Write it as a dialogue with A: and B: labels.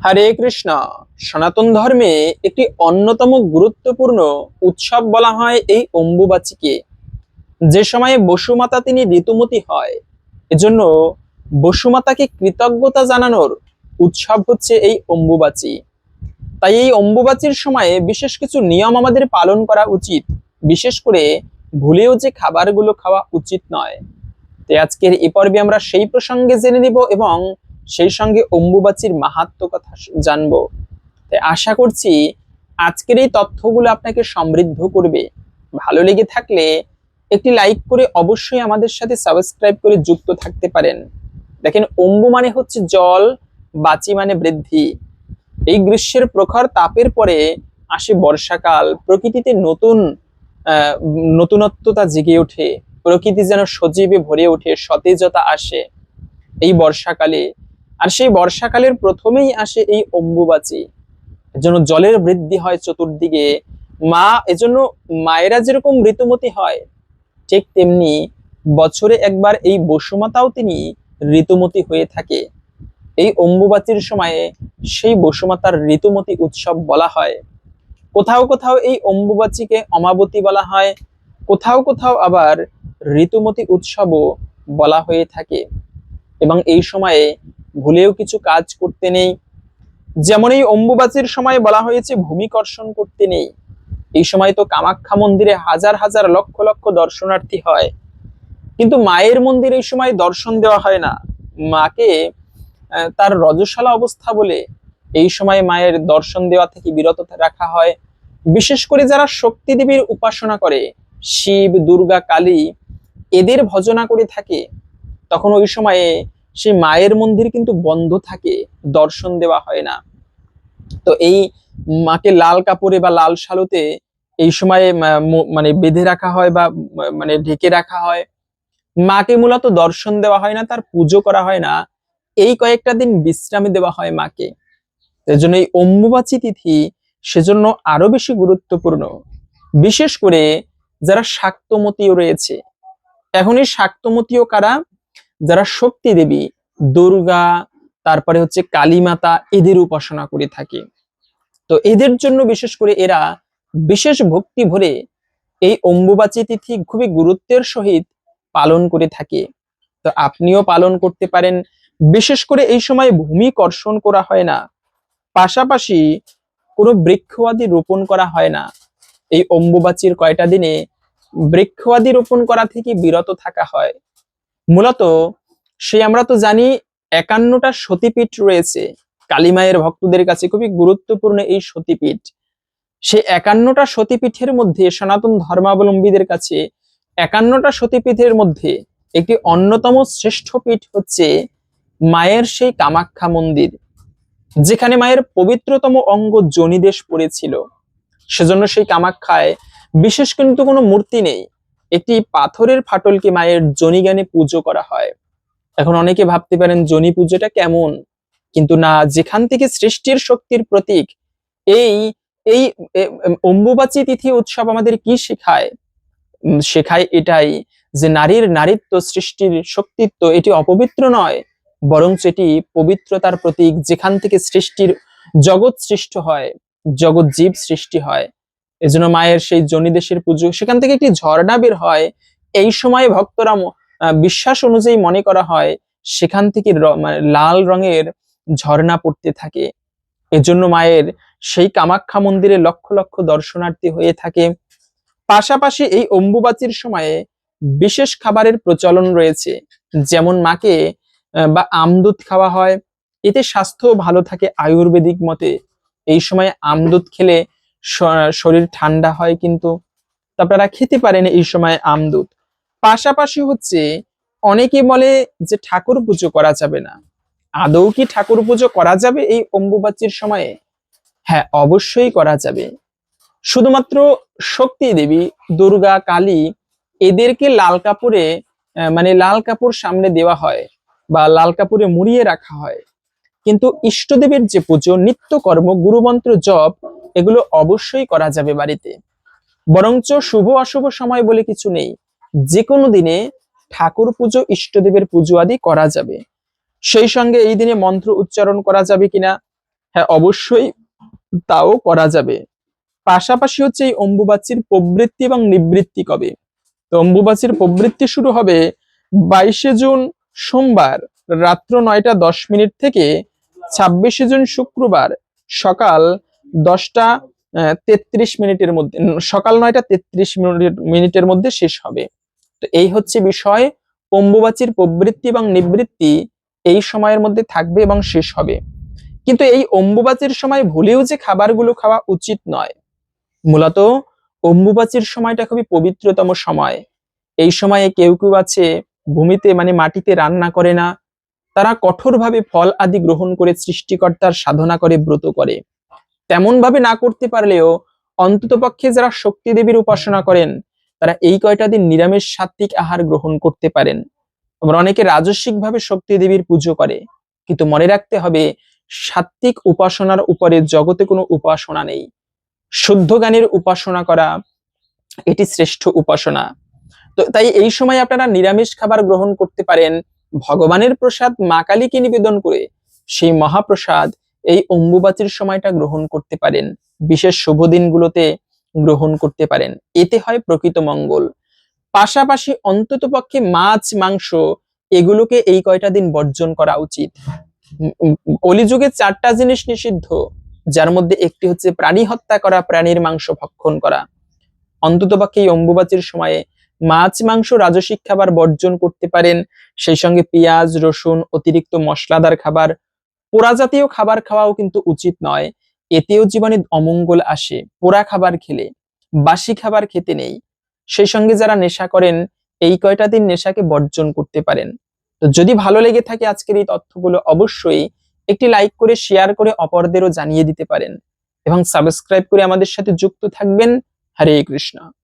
A: হরে কৃষ্ণ। সনাতন ধর্মে একটি অন্যতম গুরুত্বপূর্ণ উৎসব বলা হয় এই অম্বুবাচীকে। যে সময়ে বসুমাতা তিনি ঋতুমতী হয়, এজন্য বসুমাতাকে কৃতজ্ঞতা জানানোর উৎসব হচ্ছে এই অম্বুবাচী। তাই এই অম্বুবাচীর সময়ে বিশেষ কিছু নিয়ম আমাদের পালন করা উচিত। বিশেষ করে ভুলেও যে খাবারগুলো খাওয়া উচিত নয়। তাই আজকের এই পর্বে আমরা সেই প্রসঙ্গে জেনে নিব এবং সেই সঙ্গে অম্বুবাচীর মাহাত্ম্য কথা জানবো। তাই আশা করছি আজকের এই তথ্যগুলো আপনাকে সমৃদ্ধ করবে। ভালো লেগে থাকলে একটি লাইক করে অবশ্যই আমাদের সাথে সাবস্ক্রাইব করে যুক্ত থাকতে পারেন। দেখেন, অম্বু মানে হচ্ছে জল, বাচি মানে বৃদ্ধি। এই গ্রীষ্মের প্রখর তাপের পরে আসে বর্ষাকাল। প্রকৃতিতে নতুনত্বতা জেগে ওঠে। প্রকৃতি যেন সজীবে ভরে ওঠে, সতেজতা আসে এই বর্ষাকালে। আর সেই বর্ষাকালের প্রথমেই আসে এই অম্বুবাচী। এজন্য জলের বৃদ্ধি হয় চতুর্দিকে। এজন্য মায়েরা যেরকম ঋতুমতী হয়, ঠিক তেমনি বছরে একবার এই বসুমাতাও তিনি ঋতুমতী হয়ে থাকে। এই অম্বুবাচীর সময়ে সেই বসুমাতার ঋতুমতী উৎসব বলা হয়। কোথাও কোথাও এই অম্বুবাচীকে অমাবতী বলা হয়, কোথাও কোথাও আবার ঋতুমতী উৎসবও বলা হয়ে থাকে। এবং এই সময়ে ভুলেও কিছু কাজ করতে নেই। যেমন এই অম্বুবাচীর সময় বলা হয়েছে ভূমিকর্ষণ করতে নেই। এই সময় তো কামাখ্যা মন্দিরে হাজার হাজার লক্ষ লক্ষ দর্শনার্থী হয়, কিন্তু মায়ের মন্দিরে এই সময় দর্শন দেওয়া হয় না। মাকে তার রজস্বলা অবস্থা বলে এই সময় মায়ের দর্শন দেওয়া থেকে বিরত রাখা হয়। বিশেষ করে যারা শক্তি দেবীর উপাসনা করে, শিব, দুর্গা, কালী, এদের ভজনা করে থাকে, তখন ওই সময়ে সেই মায়ের মন্দির কিন্তু বন্ধ থাকে, দর্শন দেওয়া হয় না। তো এই মাকে লাল কাপড়ে বা লাল শালুতে এই সময়ে মানে বেঁধে রাখা হয় বা মানে ঢেকে রাখা হয়। মাকে মূলত দর্শন দেওয়া হয় না, তার পুজো করা হয় না। এই কয়েকটা দিন বিশ্রামে দেওয়া হয় মাকে। এজন্য এই অম্বুবাচী তিথি সেজন্য আরো বেশি গুরুত্বপূর্ণ। বিশেষ করে যারা শাক্তমতীও রয়েছে। এখন এই শাক্তমতীও কারা? যারা শক্তি দেবী, দুর্গা, তারপরে হচ্ছে কালী মাতা, এদের উপাসনা করে থাকে। তো এদের জন্য বিশেষ করে এরা বিশেষ ভক্তি ভরে এই অম্বুবাচী তিথি খুবই গুরুত্বের সহিত পালন করে থাকে। তো আপনিও পালন করতে পারেন। বিশেষ করে এই সময় ভূমি কর্ষণ করা হয় না, পাশাপাশি কোনো বৃক্ষাদি রোপণ করা হয় না। এই অম্বুবাচীর কয়টা দিনে বৃক্ষাদি রোপণ করা থেকে বিরত থাকা হয়। মূলত আমরা তো জানি 51টা সতীপীঠ রয়েছে কালী মায়ের ভক্তদের কাছে, খুবই গুরুত্বপূর্ণ এই সতীপীঠ। সেই 51টা সতীপীঠের মধ্যে সনাতন ধর্মাবলম্বীদের কাছে 51টা সতীপীঠের মধ্যে একটি অন্যতম শ্রেষ্ঠ পীঠ হচ্ছে মায়ের সেই কামাখ্যা মন্দির, যেখানে মায়ের পবিত্রতম অঙ্গ যোনিদেশ পড়েছিল। সেজন্য সেই কামাখ্যায় বিশেষ কিন্তু কোনো মূর্তি নেই, একটি পাথরের ফাটলকে মায়ের যোনিজ্ঞানে পুজো করা হয়। এখন অনেকে ভাবতে পারেন যোনি পুজোটা কেমন, কিন্তু না, যেখান থেকে সৃষ্টির শক্তির প্রতীক। এই এই অম্বুবাচী তিথি উৎসব আমাদের কি শেখায়? শেখায় এটাই যে নারীর নারীত্ব, সৃষ্টির শক্তিত্ব, এটি অপবিত্র নয়, বরং এটি পবিত্রতার প্রতীক। যেখান থেকে সৃষ্টির জগৎ সৃষ্ট হয়, জগৎ জীব সৃষ্টি হয়। এজন্য মায়ের সেই যোনিদেশের পুজো, সেখান থেকে একটি ঝর্ণা বের হয়। এই সময় ভক্তরা বিশ্বাস অনুযায়ী মনে করা হয় সেখান থেকে মানে লাল রঙের ঝর্ণা পড়তে থাকে। এজন্য মায়ের সেই কামাখ্যা মন্দিরে লক্ষ লক্ষ দর্শনার্থী হয়ে থাকে। পাশাপাশি এই অম্বুবাচীর সময়ে বিশেষ খাবারের প্রচলন রয়েছে। যেমন মাকে বা আমদুধ খাওয়া হয়, এতে স্বাস্থ্য ভালো থাকে আয়ুর্বেদিক মতে। এই সময় আমদুধ খেলে শরীর ঠান্ডা হয়, কিন্তু আপনারা খেতে পারেন এই সময় আমদুধ। পাশাপাশি হচ্ছে অনেকে বলে যে ঠাকুর পুজো করা যাবে না। আদৌ কি ঠাকুর পুজো করা যাবে এই অম্বুবাচীর সময়ে? হ্যাঁ, অবশ্যই করা যাবে। শুধুমাত্র শক্তি দেবী, দুর্গা, কালী, এদেরকে লাল কাপড়ে মানে লাল কাপড় সামনে দেওয়া হয় বা লাল কাপড়ে মুড়িয়ে রাখা হয়। কিন্তু ইষ্টদেবের যে পুজো, নিত্যকর্ম, গুরুমন্ত্র জপ, এগুলো অবশ্যই করা যাবে বাড়িতে। বরঞ্চ শুভ অশুভ সময় বলে কিছু নেই, যে কোনো দিনে ঠাকুর পুজো, ইষ্টদেবের পুজো আদি করা যাবে। সেই সঙ্গে এই দিনে মন্ত্র উচ্চারণ করা যাবে কিনা? হ্যাঁ, অবশ্যই তাও করা যাবে। পাশাপাশি হচ্ছে এই অম্বুবাচীর প্রবৃত্তি এবং নিবৃত্তি কবে। তো অম্বুবাচীর প্রবৃত্তি শুরু হবে 22শে জুন সোমবার রাত্র 9টা 10 মিনিট থেকে 26শে জুন শুক্রবার সকাল 10টা 33 মিনিটের মধ্যে, সকাল 9টা 33 মিনিটের মধ্যে শেষ হবে। তো এই হচ্ছে বিষয়, অম্বুবাচীর প্রবৃত্তি এবং নিবৃত্তি এই সময়ের মধ্যে থাকবে এবং শেষ হবে। কিন্তু এই অম্বুবাচীর সময় ভুলেও যে খাবারগুলো খাওয়া উচিত নয়। মূলত অম্বুবাচীর সময়টা খুবই পবিত্রতম সময়। এই সময়ে কেউ কেউ আছে ভূমিতে মানে মাটিতে রান্না করে না, তারা কঠোরভাবে ফল আদি গ্রহণ করে সৃষ্টিকর্তার সাধনা করে, ব্রত করে। তেমন ভাবে না করতে পারলেও অন্ততপক্ষে যারা শক্তি দেবীর উপাসনা করেন তারা এই কয়টা দিন নিরামিষ সাত্ত্বিক আহার গ্রহণ করতে পারেন। আবার অনেকে রাজস্বিক ভাবে শক্তি দেবীর পুজো করে, কিন্তু মনে রাখতে হবে সাত্ত্বিক উপাসনার উপরে জগতে কোনো উপাসনা নেই। শুদ্ধ জ্ঞানের উপাসনা করা এটি শ্রেষ্ঠ উপাসনা। তো তাই এই সময় আপনারা নিরামিষ খাবার গ্রহণ করতে পারেন, ভগবানের প্রসাদ মা কালীকে নিবেদন করে সেই মহাপ্রসাদ এই অম্বুবাচীর সময়টা গ্রহণ করতে পারেন, বিশেষ শুভ দিনগুলোতে গ্রহণ করতে পারেন, এতে হয় প্রকৃত মঙ্গল। পাশাপাশি অন্ততপক্ষে মাছ মাংস এগুলোকে এই কয়টা দিন বর্জন করা উচিত। কলিযুগে 4টা জিনিস নিষিদ্ধ, যার মধ্যে একটি হচ্ছে প্রাণী হত্যা করা, প্রাণীর মাংস ভক্ষণ করা। অন্ততপক্ষে এই অম্বুবাচীর সময়ে মাছ মাংস রাজসিক খাবার বর্জন করতে পারেন। সেই সঙ্গে পেঁয়াজ রসুন অতিরিক্ত মশলাদার খাবার, পোড়া জাতীয় খাবার খাওয়াও কিন্তু উচিত নয়, এতেও জীবনে অমঙ্গল আসে। পোড়া খাবার খেলে, বাসি খাবার খেতে নেই। সেই সঙ্গে যারা নেশা করেন এই কয়টা দিন নেশাকে বর্জন করতে পারেন। তো যদি ভালো লেগে থাকে আজকের এই তথ্যগুলো, অবশ্যই একটি লাইক করে শেয়ার করে অপরদেরও জানিয়ে দিতে পারেন এবং সাবস্ক্রাইব করে আমাদের সাথে যুক্ত থাকবেন। হরে কৃষ্ণ।